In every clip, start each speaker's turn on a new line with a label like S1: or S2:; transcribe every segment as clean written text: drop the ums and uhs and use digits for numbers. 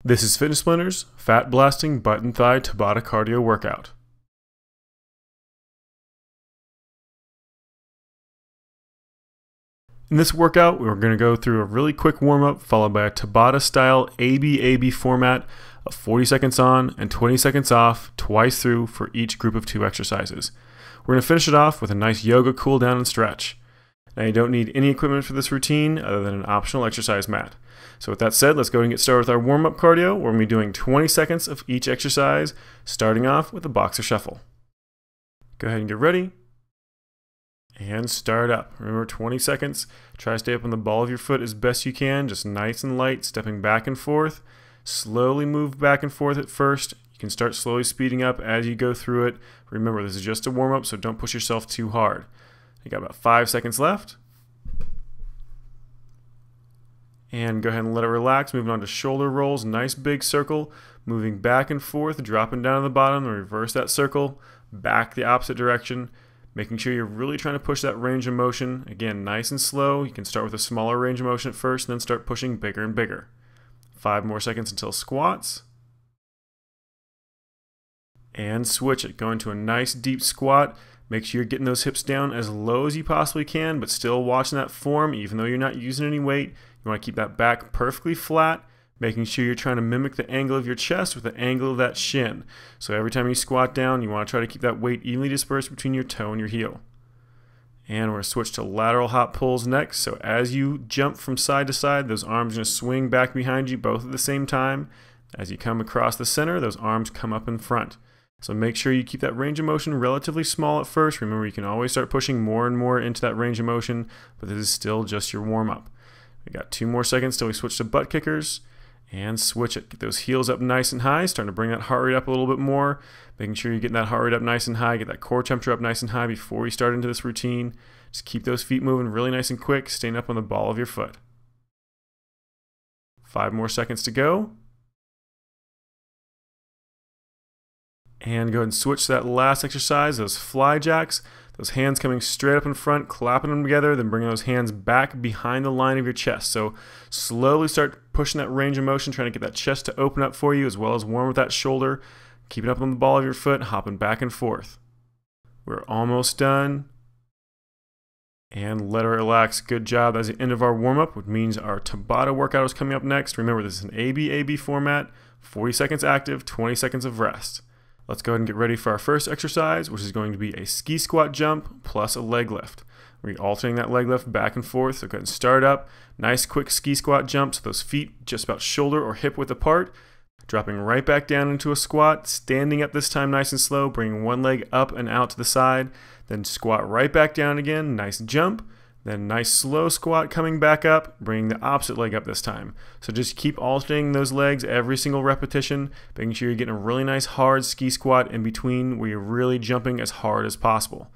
S1: This is Fitness Splinter's Fat Blasting Butt and Thigh Tabata Cardio Workout. In this workout, we're going to go through a really quick warm-up followed by a Tabata style AB format of 40 seconds on and 20 seconds off twice through for each group of 2 exercises. We're going to finish it off with a nice yoga cool down and stretch. Now you don't need any equipment for this routine other than an optional exercise mat. So with that said, let's go ahead and get started with our warm-up cardio. We're going to be doing 20 seconds of each exercise, starting off with a boxer shuffle. Go ahead and get ready. And start up. Remember, 20 seconds. Try to stay up on the ball of your foot as best you can, just nice and light, stepping back and forth. Slowly move back and forth at first. You can start slowly speeding up as you go through it. Remember, this is just a warm-up, so don't push yourself too hard. You got about 5 seconds left. And go ahead and let it relax. Moving on to shoulder rolls. Nice big circle. Moving back and forth, dropping down to the bottom, and reverse that circle. Back the opposite direction. Making sure you're really trying to push that range of motion. Again, nice and slow. You can start with a smaller range of motion at first, and then start pushing bigger and bigger. 5 more seconds until squats. And switch it. Go into a nice deep squat. Make sure you're getting those hips down as low as you possibly can, but still watching that form. Even though you're not using any weight, you want to keep that back perfectly flat, making sure you're trying to mimic the angle of your chest with the angle of that shin. So every time you squat down, you want to try to keep that weight evenly dispersed between your toe and your heel. And we're going to switch to lateral hop pulls next. So as you jump from side to side, those arms are going to swing back behind you both at the same time. As you come across the center, those arms come up in front. So make sure you keep that range of motion relatively small at first. Remember, you can always start pushing more and more into that range of motion, but this is still just your warm-up. We got 2 more seconds till we switch to butt kickers. And switch it. Get those heels up nice and high. Starting to bring that heart rate up a little bit more. Making sure you're getting that heart rate up nice and high. Get that core temperature up nice and high before you start into this routine. Just keep those feet moving really nice and quick, staying up on the ball of your foot. 5 more seconds to go. And go ahead and switch to that last exercise, those fly jacks. Those hands coming straight up in front, clapping them together, then bringing those hands back behind the line of your chest. So slowly start pushing that range of motion, trying to get that chest to open up for you, as well as warm with that shoulder. Keeping up on the ball of your foot, hopping back and forth. We're almost done. And let it relax. Good job. That's the end of our warm-up, which means our Tabata workout is coming up next. Remember, this is an AB format, 40 seconds active, 20 seconds of rest. Let's go ahead and get ready for our first exercise, which is going to be a ski squat jump plus a leg lift. We're alternating that leg lift back and forth. So go ahead and start up. Nice quick ski squat jump. So those feet just about shoulder or hip width apart. Dropping right back down into a squat. Standing up this time nice and slow. Bringing one leg up and out to the side. Then squat right back down again. Nice jump. Then nice slow squat coming back up, bringing the opposite leg up this time. So just keep alternating those legs every single repetition, making sure you're getting a really nice hard ski squat in between where you're really jumping as hard as possible.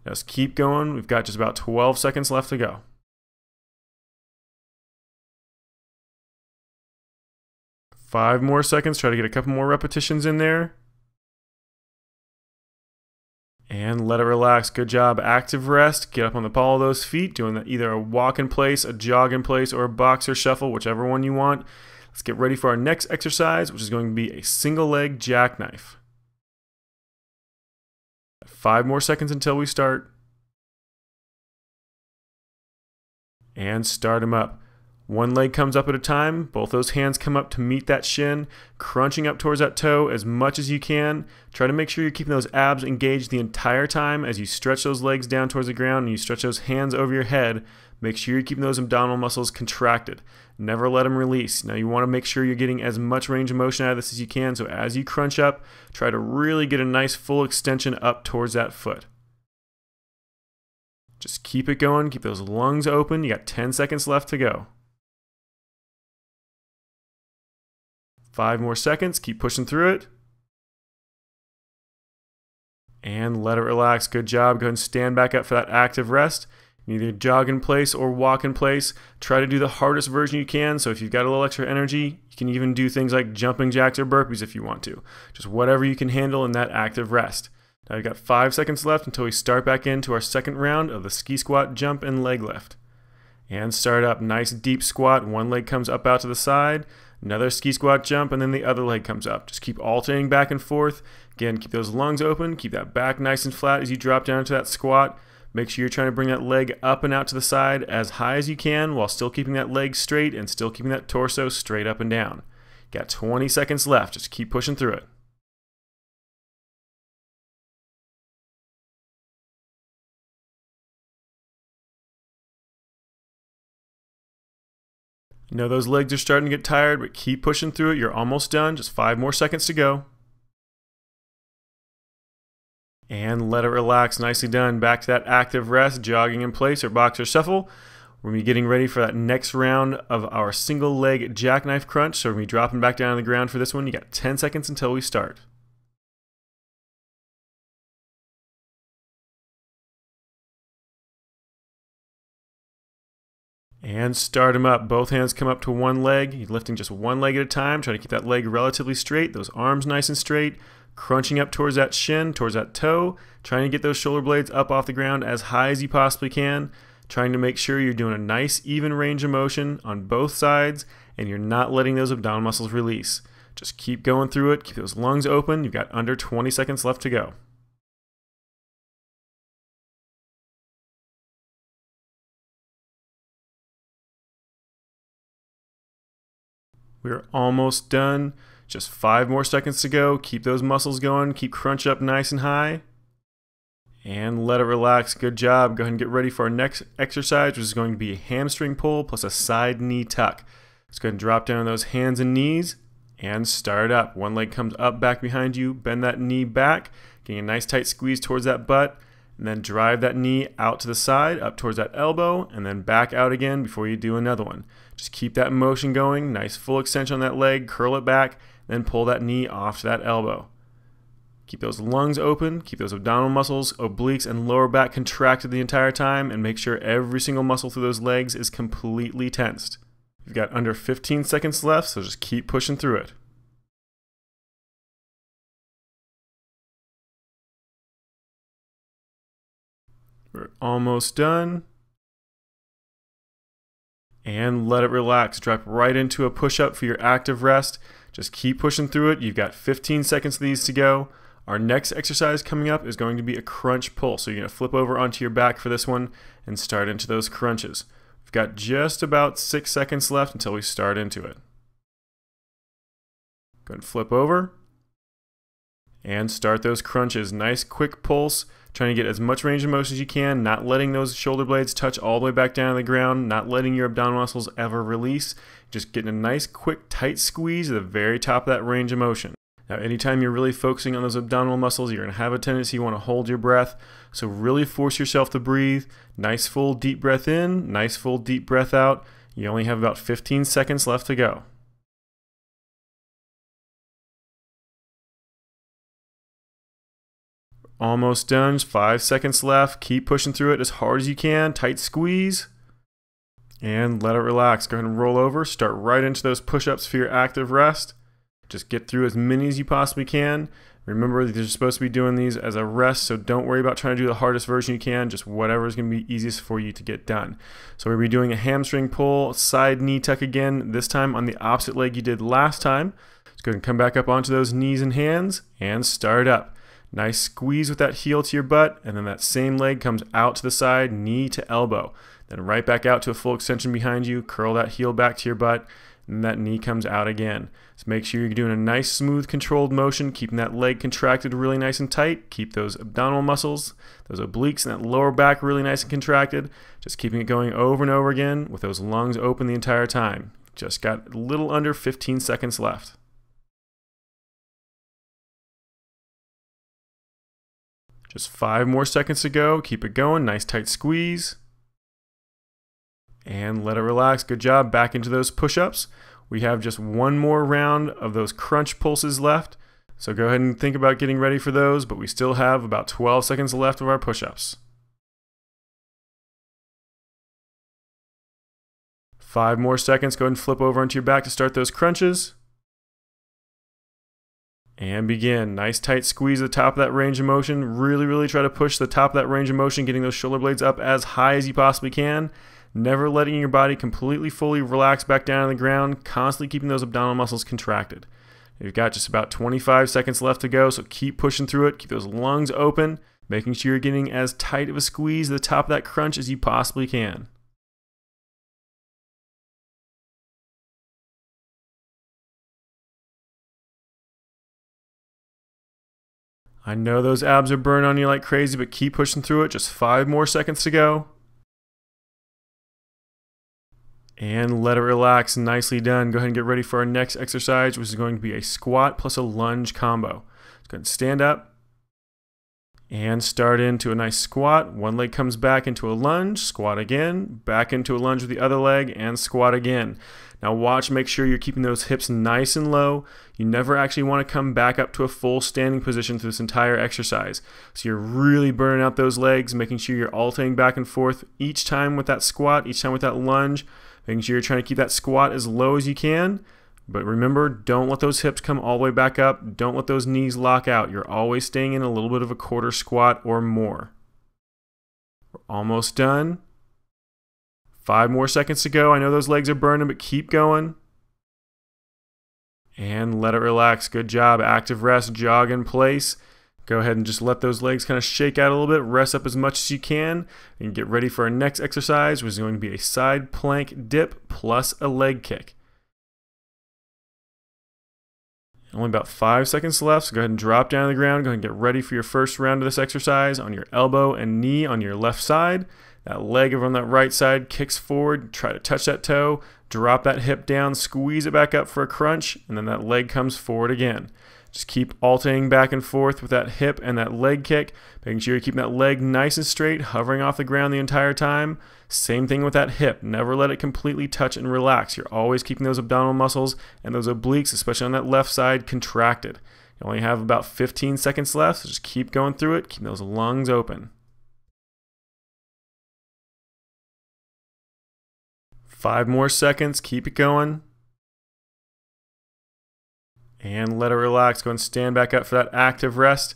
S1: Just keep going. We've got just about 12 seconds left to go. Five more seconds. Try to get a couple more repetitions in there. And let it relax. Good job. Active rest. Get up on the ball of those feet, doing either a walk in place, a jog in place, or a boxer shuffle, whichever one you want. Let's get ready for our next exercise, which is going to be a single leg jackknife. 5 more seconds until we start. And start them up. One leg comes up at a time, both those hands come up to meet that shin, crunching up towards that toe as much as you can. Try to make sure you're keeping those abs engaged the entire time as you stretch those legs down towards the ground and you stretch those hands over your head. Make sure you're keeping those abdominal muscles contracted. Never let them release. Now you want to make sure you're getting as much range of motion out of this as you can, so as you crunch up, try to really get a nice full extension up towards that foot. Just keep it going, keep those lungs open. You got 10 seconds left to go. 5 more seconds. Keep pushing through it. And let it relax. Good job. Go ahead and stand back up for that active rest. You can either jog in place or walk in place. Try to do the hardest version you can. So if you've got a little extra energy, you can even do things like jumping jacks or burpees if you want to. Just whatever you can handle in that active rest. Now we've got 5 seconds left until we start back into our second round of the ski squat, jump, and leg lift. And start up. Nice deep squat. One leg comes up out to the side. Another ski squat jump, and then the other leg comes up. Just keep alternating back and forth. Again, keep those lungs open. Keep that back nice and flat as you drop down into that squat. Make sure you're trying to bring that leg up and out to the side as high as you can while still keeping that leg straight and still keeping that torso straight up and down. Got 20 seconds left. Just keep pushing through it. You know those legs are starting to get tired, but keep pushing through it. You're almost done. Just 5 more seconds to go. And let it relax. Nicely done. Back to that active rest, jogging in place or boxer shuffle. We're going to be getting ready for that next round of our single leg jackknife crunch. So we're going to be dropping back down on the ground for this one. You got 10 seconds until we start. And start them up. Both hands come up to one leg. You're lifting just one leg at a time. Try to keep that leg relatively straight. Those arms nice and straight. Crunching up towards that shin, towards that toe. Trying to get those shoulder blades up off the ground as high as you possibly can. Trying to make sure you're doing a nice even range of motion on both sides and you're not letting those abdominal muscles release. Just keep going through it. Keep those lungs open. You've got under 20 seconds left to go. We're almost done. Just 5 more seconds to go. Keep those muscles going. Keep crunch up nice and high. And let it relax. Good job. Go ahead and get ready for our next exercise, which is going to be a hamstring pull plus a side knee tuck. Let's go ahead and drop down on those hands and knees and start up. One leg comes up back behind you. Bend that knee back, getting a nice tight squeeze towards that butt. And then drive that knee out to the side, up towards that elbow, and then back out again before you do another one. Just keep that motion going. Nice full extension on that leg. Curl it back, then pull that knee off to that elbow. Keep those lungs open. Keep those abdominal muscles, obliques, and lower back contracted the entire time, and make sure every single muscle through those legs is completely tensed. You've got under 15 seconds left, so just keep pushing through it. We're almost done. And let it relax. Drop right into a push-up for your active rest. Just keep pushing through it. You've got 15 seconds of these to go. Our next exercise coming up is going to be a crunch pull. So you're going to flip over onto your back for this one and start into those crunches. We've got just about 6 seconds left until we start into it. Go ahead and flip over and start those crunches. Nice quick pulse. Trying to get as much range of motion as you can, not letting those shoulder blades touch all the way back down to the ground, not letting your abdominal muscles ever release. Just getting a nice quick tight squeeze at the very top of that range of motion. Now anytime you're really focusing on those abdominal muscles, you're going to have a tendency you want to hold your breath. So really force yourself to breathe. Nice full deep breath in, nice full deep breath out. You only have about 15 seconds left to go. Almost done, just 5 seconds left. Keep pushing through it as hard as you can. Tight squeeze. And let it relax. Go ahead and roll over. Start right into those push-ups for your active rest. Just get through as many as you possibly can. Remember that you're supposed to be doing these as a rest, so don't worry about trying to do the hardest version you can. Just whatever is going to be easiest for you to get done. So we're going to be doing a hamstring pull, side knee tuck again, this time on the opposite leg you did last time. Just go ahead and come back up onto those knees and hands and start up. Nice squeeze with that heel to your butt, and then that same leg comes out to the side, knee to elbow. Then right back out to a full extension behind you, curl that heel back to your butt, and that knee comes out again. So make sure you're doing a nice, smooth, controlled motion, keeping that leg contracted really nice and tight. Keep those abdominal muscles, those obliques, and that lower back really nice and contracted. Just keeping it going over and over again with those lungs open the entire time. Just got a little under 15 seconds left. Just 5 more seconds to go. Keep it going. Nice tight squeeze. And let it relax. Good job. Back into those push-ups. We have just one more round of those crunch pulses left. So go ahead and think about getting ready for those, but we still have about 12 seconds left of our push-ups. 5 more seconds. Go ahead and flip over onto your back to start those crunches. And begin. Nice tight squeeze at the top of that range of motion. Really try to push the top of that range of motion, getting those shoulder blades up as high as you possibly can. never letting your body completely fully relax back down on the ground, constantly keeping those abdominal muscles contracted. You've got just about 25 seconds left to go, so keep pushing through it. Keep those lungs open, making sure you're getting as tight of a squeeze at the top of that crunch as you possibly can. I know those abs are burning on you like crazy, but keep pushing through it. Just 5 more seconds to go. And let it relax. Nicely done. Go ahead and get ready for our next exercise, which is going to be a squat plus a lunge combo. Go ahead and stand up and start into a nice squat. One leg comes back into a lunge, squat again, back into a lunge with the other leg, and squat again. Now watch, make sure you're keeping those hips nice and low. You never actually want to come back up to a full standing position through this entire exercise. So you're really burning out those legs, making sure you're alternating back and forth each time with that squat, each time with that lunge, making sure you're trying to keep that squat as low as you can. But remember, don't let those hips come all the way back up. Don't let those knees lock out. You're always staying in a little bit of a quarter squat or more. We're almost done. 5 more seconds to go. I know those legs are burning, but keep going. And let it relax. Good job. Active rest, jog in place. Go ahead and just let those legs kind of shake out a little bit. Rest up as much as you can. And get ready for our next exercise, which is going to be a side plank dip plus a leg kick. Only about 5 seconds left, so go ahead and drop down to the ground. Go ahead and get ready for your first round of this exercise on your elbow and knee on your left side. That leg over on that right side kicks forward. Try to touch that toe. Drop that hip down. Squeeze it back up for a crunch. And then that leg comes forward again. Just keep alternating back and forth with that hip and that leg kick. Making sure you're keeping that leg nice and straight, hovering off the ground the entire time. Same thing with that hip. Never let it completely touch and relax. You're always keeping those abdominal muscles and those obliques, especially on that left side, contracted. You only have about 15 seconds left, so just keep going through it. Keep those lungs open. 5 more seconds. Keep it going. And let it relax. Go and stand back up for that active rest.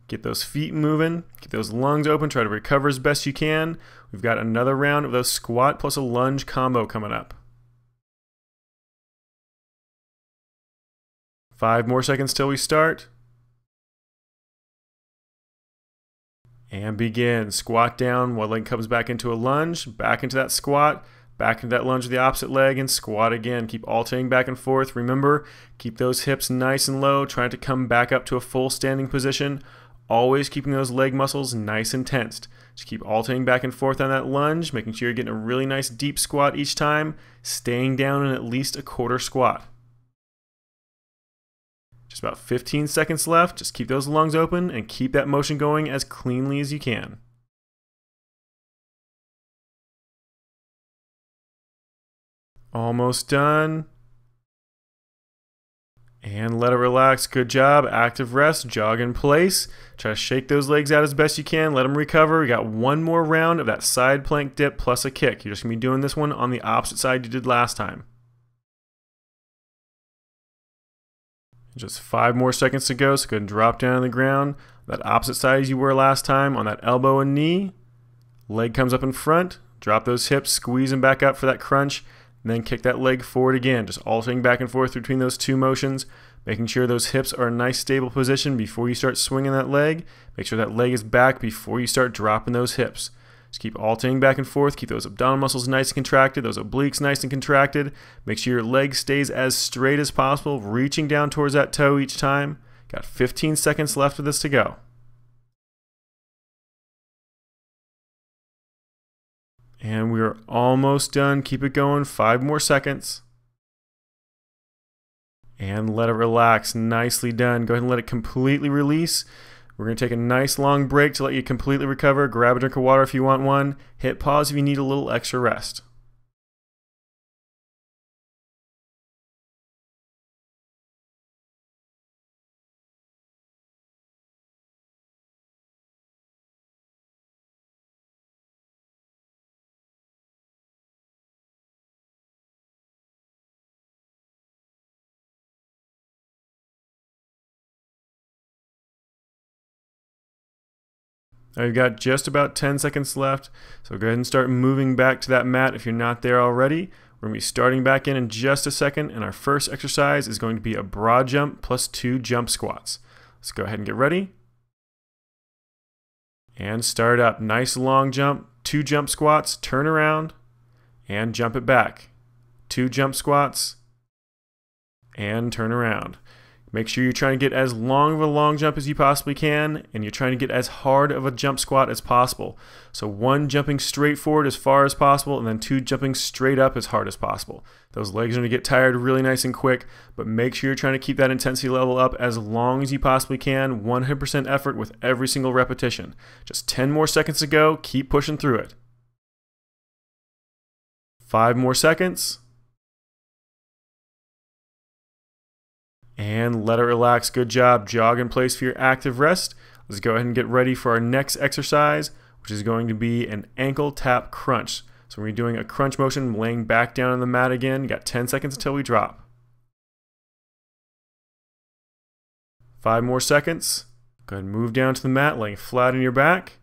S1: Get those feet moving. Keep those lungs open. Try to recover as best you can. We've got another round of those squat plus a lunge combo coming up. 5 more seconds till we start. And begin. Squat down. One leg comes back into a lunge. Back into that squat. Back into that lunge with the opposite leg and squat again. Keep alternating back and forth. Remember, keep those hips nice and low, trying to come back up to a full standing position. Always keeping those leg muscles nice and tensed. Just keep alternating back and forth on that lunge, making sure you're getting a really nice deep squat each time, staying down in at least a quarter squat. Just about 15 seconds left. Just keep those lungs open and keep that motion going as cleanly as you can. Almost done. And let it relax. Good job. Active rest. Jog in place. Try to shake those legs out as best you can. Let them recover. We got one more round of that side plank dip plus a kick. You're just going to be doing this one on the opposite side you did last time. Just 5 more seconds to go, so go ahead and drop down on the ground. That opposite side as you were last time on that elbow and knee. Leg comes up in front. Drop those hips. Squeeze them back up for that crunch. And then kick that leg forward again, just alternating back and forth between those two motions, making sure those hips are in a nice stable position before you start swinging that leg. Make sure that leg is back before you start dropping those hips. Just keep alternating back and forth. Keep those abdominal muscles nice and contracted, those obliques nice and contracted. Make sure your leg stays as straight as possible, reaching down towards that toe each time. Got 15 seconds left of this to go. And we are almost done. Keep it going. 5 more seconds. And let it relax. Nicely done. Go ahead and let it completely release. We're going to take a nice long break to let you completely recover. Grab a drink of water if you want one. Hit pause if you need a little extra rest. Now you've got just about 10 seconds left, so go ahead and start moving back to that mat if you're not there already. We're going to be starting back in just a second, and our first exercise is going to be a broad jump plus 2 jump squats. Let's go ahead and get ready. And start up. Nice long jump, 2 jump squats, turn around, and jump it back. 2 jump squats, and turn around. Make sure you're trying to get as long of a long jump as you possibly can, and you're trying to get as hard of a jump squat as possible. So 1 jumping straight forward as far as possible, and then 2 jumping straight up as hard as possible. Those legs are going to get tired really nice and quick, but make sure you're trying to keep that intensity level up as long as you possibly can. 100% effort with every single repetition. Just 10 more seconds to go. Keep pushing through it. 5 more seconds. And let it relax. Good job. Jog in place for your active rest. Let's go ahead and get ready for our next exercise, which is going to be an ankle tap crunch. So we're doing a crunch motion, laying back down on the mat again. You got 10 seconds until we drop. 5 more seconds. Go ahead and move down to the mat, laying flat on your back.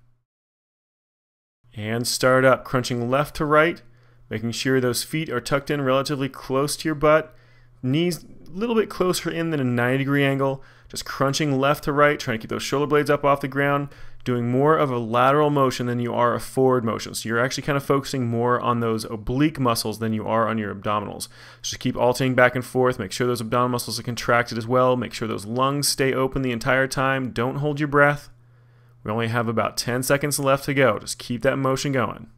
S1: And start up, crunching left to right, making sure those feet are tucked in relatively close to your butt. Knees a little bit closer in than a 90-degree angle. Just crunching left to right, trying to keep those shoulder blades up off the ground, doing more of a lateral motion than you are a forward motion. So you're actually kind of focusing more on those oblique muscles than you are on your abdominals. Just keep alternating back and forth. Make sure those abdominal muscles are contracted as well. Make sure those lungs stay open the entire time. Don't hold your breath. We only have about 10 seconds left to go. Just keep that motion going.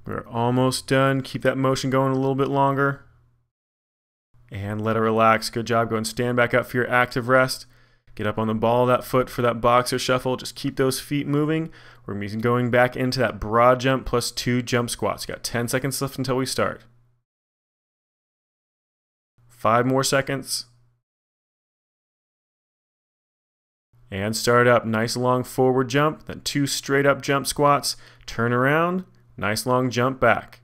S1: We're almost done. Keep that motion going a little bit longer. And let it relax. Good job. Go and stand back up for your active rest. Get up on the ball of that foot for that boxer shuffle. Just keep those feet moving. We're going to be going back into that broad jump plus 2 jump squats. You got 10 seconds left until we start. 5 more seconds. And start up. Nice long forward jump. Then 2 straight up jump squats. Turn around. Nice long jump back.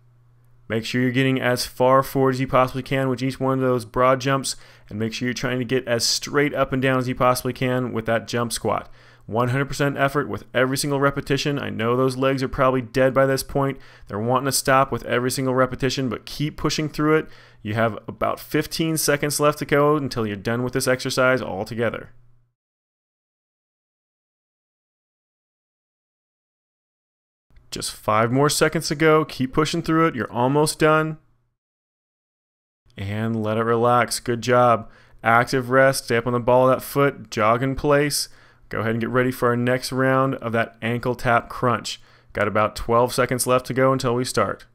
S1: Make sure you're getting as far forward as you possibly can with each one of those broad jumps, and make sure you're trying to get as straight up and down as you possibly can with that jump squat. 100% effort with every single repetition. I know those legs are probably dead by this point. They're wanting to stop with every single repetition, but keep pushing through it. You have about 15 seconds left to go until you're done with this exercise altogether. Just 5 more seconds to go. Keep pushing through it. You're almost done. And let it relax. Good job. Active rest. Stay up on the ball of that foot. Jog in place. Go ahead and get ready for our next round of that ankle tap crunch. Got about 12 seconds left to go until we start.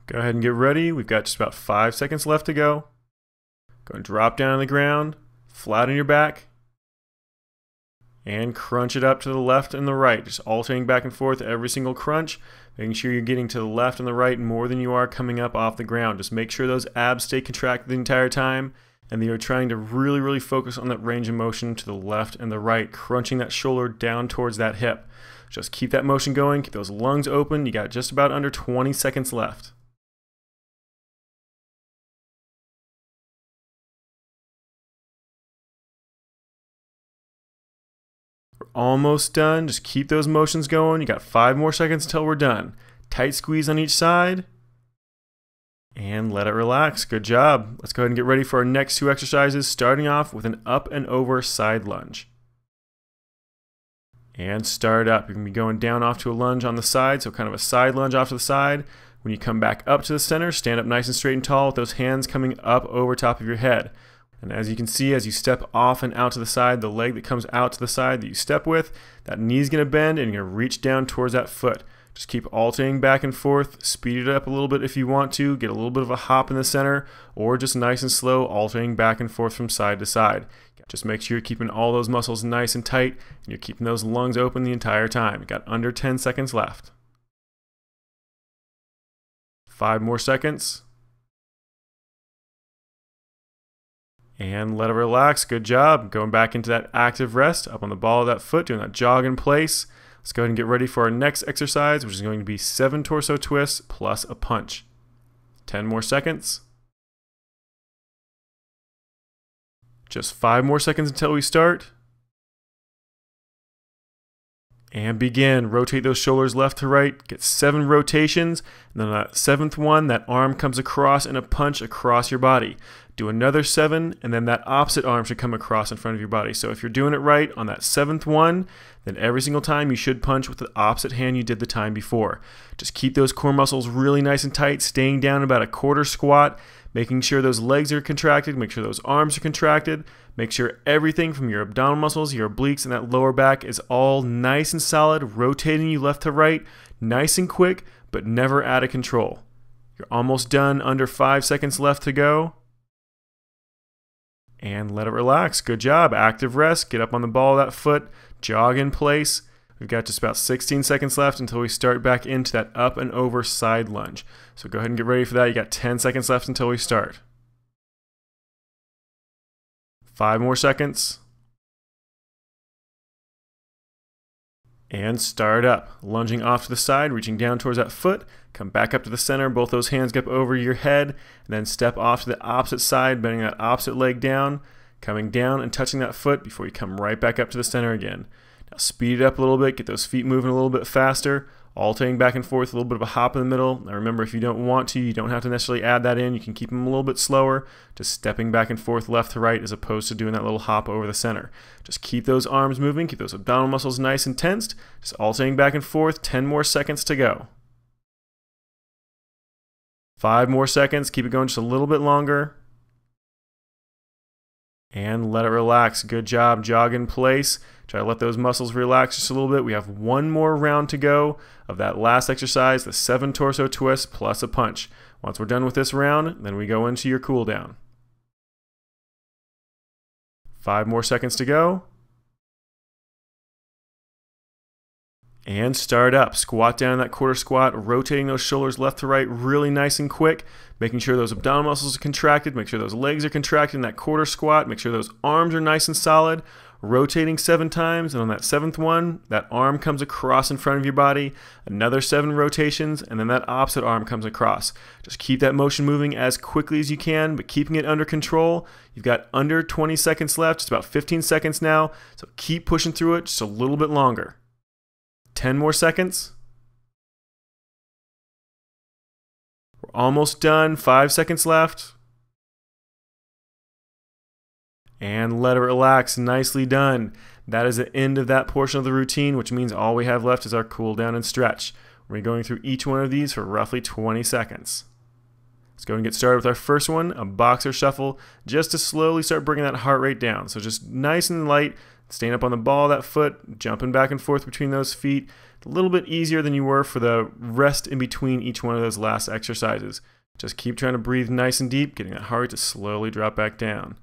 S1: Go ahead and get ready. We've got just about 5 seconds left to go. Go and drop down on the ground. Flat on your back. And crunch it up to the left and the right, just alternating back and forth every single crunch, making sure you're getting to the left and the right more than you are coming up off the ground. Just make sure those abs stay contracted the entire time, and that you're trying to really focus on that range of motion to the left and the right, crunching that shoulder down towards that hip. Just keep that motion going, keep those lungs open. You got just about under 20 seconds left. We're almost done. Just keep those motions going. You got 5 more seconds until we're done. Tight squeeze on each side. And let it relax. Good job. Let's go ahead and get ready for our next 2 exercises, starting off with an up and over side lunge. And start up. You're going to be going down off to a lunge on the side, so kind of a side lunge off to the side. When you come back up to the center, stand up nice and straight and tall with those hands coming up over top of your head. And as you can see, as you step off and out to the side, the leg that comes out to the side that you step with, that knee's going to bend and you're going to reach down towards that foot. Just keep alternating back and forth, speed it up a little bit if you want to, get a little bit of a hop in the center, or just nice and slow, alternating back and forth from side to side. Just make sure you're keeping all those muscles nice and tight, and you're keeping those lungs open the entire time. You got under 10 seconds left. 5 more seconds. And let it relax. Good job. Going back into that active rest, up on the ball of that foot, doing that jog in place. Let's go ahead and get ready for our next exercise, which is going to be 7 torso twists plus a punch. 10 more seconds. Just 5 more seconds until we start. And begin. Rotate those shoulders left to right. Get 7 rotations. And then on that 7th one, that arm comes across in a punch across your body. Do another 7, and then that opposite arm should come across in front of your body. So if you're doing it right on that 7th one, then every single time you should punch with the opposite hand you did the time before. Just keep those core muscles really nice and tight, staying down about a quarter squat, making sure those legs are contracted, make sure those arms are contracted, make sure everything from your abdominal muscles, your obliques, and that lower back is all nice and solid, rotating you left to right, nice and quick, but never out of control. You're almost done, under 5 seconds left to go. And let it relax. Good job. Active rest. Get up on the ball of that foot. Jog in place. We've got just about 16 seconds left until we start back into that up and over side lunge. So go ahead and get ready for that. You got 10 seconds left until we start. 5 more seconds. And start up. Lunging off to the side, reaching down towards that foot. Come back up to the center. Both those hands get up over your head. And then step off to the opposite side, bending that opposite leg down. Coming down and touching that foot before you come right back up to the center again. Now speed it up a little bit. Get those feet moving a little bit faster. Alternating back and forth, a little bit of a hop in the middle. Now remember, if you don't want to, you don't have to necessarily add that in. You can keep them a little bit slower, just stepping back and forth left to right as opposed to doing that little hop over the center. Just keep those arms moving, keep those abdominal muscles nice and tensed. Just alternating back and forth, 10 more seconds to go. 5 more seconds, keep it going just a little bit longer. And let it relax. Good job. Jog in place. Try to let those muscles relax just a little bit. We have 1 more round to go of that last exercise, the 7 torso twists plus a punch. Once we're done with this round, then we go into your cool down. 5 more seconds to go. And start up. Squat down in that quarter squat, rotating those shoulders left to right really nice and quick, making sure those abdominal muscles are contracted, make sure those legs are contracted in that quarter squat, make sure those arms are nice and solid, rotating 7 times, and on that 7th one, that arm comes across in front of your body, another 7 rotations, and then that opposite arm comes across. Just keep that motion moving as quickly as you can, but keeping it under control. You've got under 20 seconds left, just about 15 seconds now, so keep pushing through it just a little bit longer. 10 more seconds. We're almost done. 5 seconds left. And let it relax. Nicely done. That is the end of that portion of the routine, which means all we have left is our cool down and stretch. We're going through each one of these for roughly 20 seconds. Let's go and get started with our first one, a boxer shuffle, just to slowly start bringing that heart rate down. So just nice and light, staying up on the ball of that foot, jumping back and forth between those feet. A little bit easier than you were for the rest in between each one of those last exercises. Just keep trying to breathe nice and deep, getting that heart rate to slowly drop back down.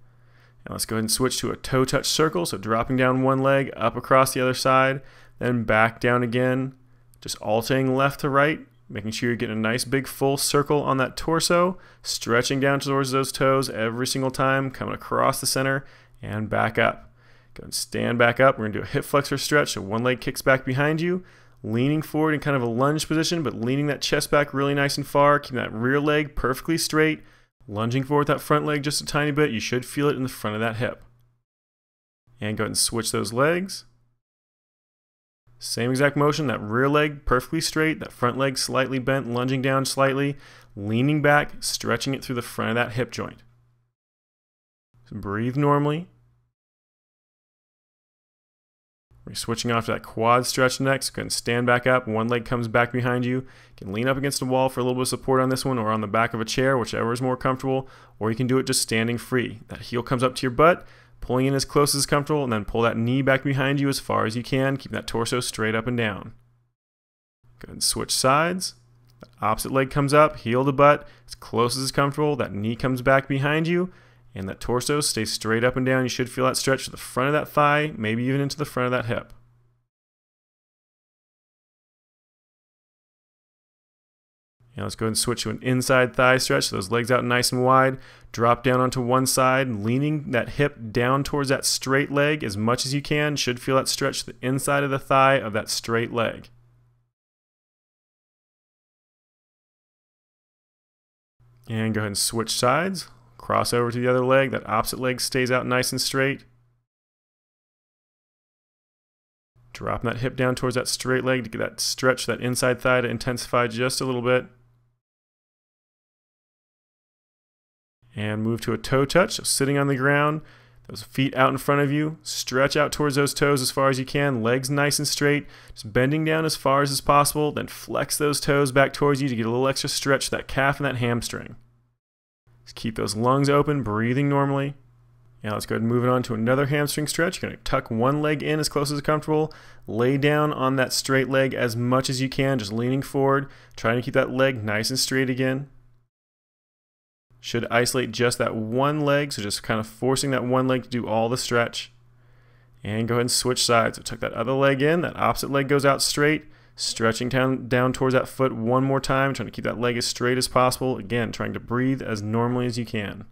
S1: And let's go ahead and switch to a toe touch circle, so dropping down one leg, up across the other side, then back down again, just alternating left to right, making sure you're getting a nice big full circle on that torso, stretching down towards those toes every single time, coming across the center and back up. Go and stand back up. We're going to do a hip flexor stretch, so one leg kicks back behind you, leaning forward in kind of a lunge position, but leaning that chest back really nice and far, keeping that rear leg perfectly straight, lunging forward that front leg just a tiny bit. You should feel it in the front of that hip. And go ahead and switch those legs. Same exact motion, that rear leg perfectly straight, that front leg slightly bent, lunging down slightly, leaning back, stretching it through the front of that hip joint. So breathe normally. We're switching off to that quad stretch next. Go ahead and stand back up. One leg comes back behind you. You can lean up against a wall for a little bit of support on this one, or on the back of a chair, whichever is more comfortable, or you can do it just standing free. That heel comes up to your butt, pulling in as close as comfortable, and then pull that knee back behind you as far as you can. Keep that torso straight up and down. Go ahead and switch sides. The opposite leg comes up, heel to butt, as close as comfortable. That knee comes back behind you, and that torso stays straight up and down. You should feel that stretch to the front of that thigh, maybe even into the front of that hip. Now let's go ahead and switch to an inside thigh stretch. So those legs out nice and wide. Drop down onto one side, leaning that hip down towards that straight leg as much as you can. Should feel that stretch to the inside of the thigh of that straight leg. And go ahead and switch sides. Cross over to the other leg. That opposite leg stays out nice and straight. Dropping that hip down towards that straight leg to get that stretch, that inside thigh to intensify just a little bit. And move to a toe touch, so sitting on the ground, those feet out in front of you, stretch out towards those toes as far as you can, legs nice and straight, just bending down as far as possible, then flex those toes back towards you to get a little extra stretch to that calf and that hamstring. Just keep those lungs open, breathing normally. Now let's go ahead and move it on to another hamstring stretch. You're going to tuck one leg in as close as comfortable, lay down on that straight leg as much as you can, just leaning forward, trying to keep that leg nice and straight again. Should isolate just that one leg, so just kind of forcing that one leg to do all the stretch. And go ahead and switch sides. So tuck that other leg in, that opposite leg goes out straight, stretching down towards that foot one more time, trying to keep that leg as straight as possible. Again, trying to breathe as normally as you can.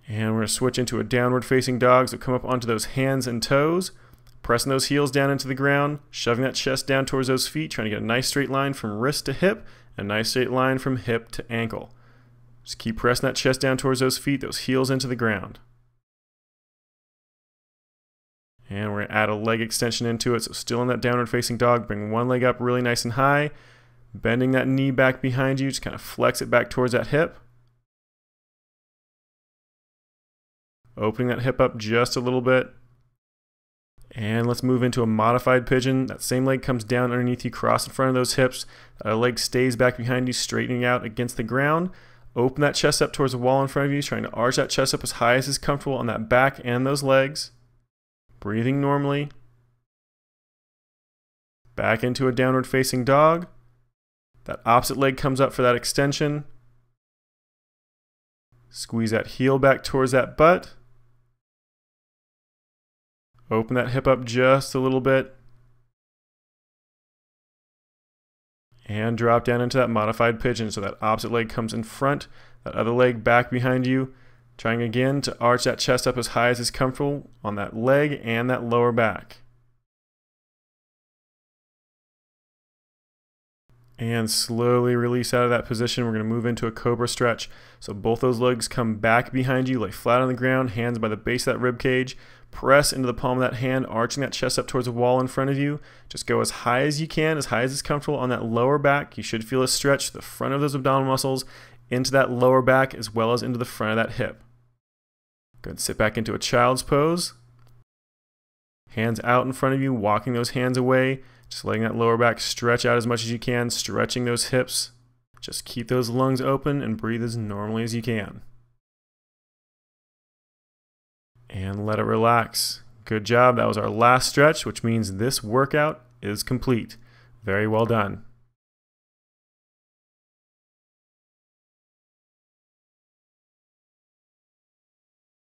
S1: And we're going to switch into a downward facing dog, so come up onto those hands and toes. Pressing those heels down into the ground, shoving that chest down towards those feet, trying to get a nice straight line from wrist to hip, and a nice straight line from hip to ankle. Just keep pressing that chest down towards those feet, those heels into the ground. And we're going to add a leg extension into it, so still in that downward facing dog, bring one leg up really nice and high, bending that knee back behind you, just kind of flex it back towards that hip. Opening that hip up just a little bit. And let's move into a modified pigeon. That same leg comes down underneath you, cross in front of those hips. That leg stays back behind you, straightening out against the ground. Open that chest up towards the wall in front of you, trying to arch that chest up as high as is comfortable on that back and those legs. Breathing normally. Back into a downward facing dog. That opposite leg comes up for that extension. Squeeze that heel back towards that butt. Open that hip up just a little bit. And drop down into that modified pigeon. So that opposite leg comes in front, that other leg back behind you. Trying again to arch that chest up as high as is comfortable on that leg and that lower back. And slowly release out of that position. We're going to move into a Cobra Stretch. So both those legs come back behind you, lay flat on the ground, hands by the base of that rib cage. Press into the palm of that hand, arching that chest up towards the wall in front of you. Just go as high as you can, as high as is comfortable on that lower back. You should feel a stretch to the front of those abdominal muscles, into that lower back, as well as into the front of that hip. Go ahead and sit back into a child's pose. Hands out in front of you, walking those hands away. Just letting that lower back stretch out as much as you can, stretching those hips. Just keep those lungs open and breathe as normally as you can. And let it relax. Good job. That was our last stretch, which means this workout is complete. Very well done.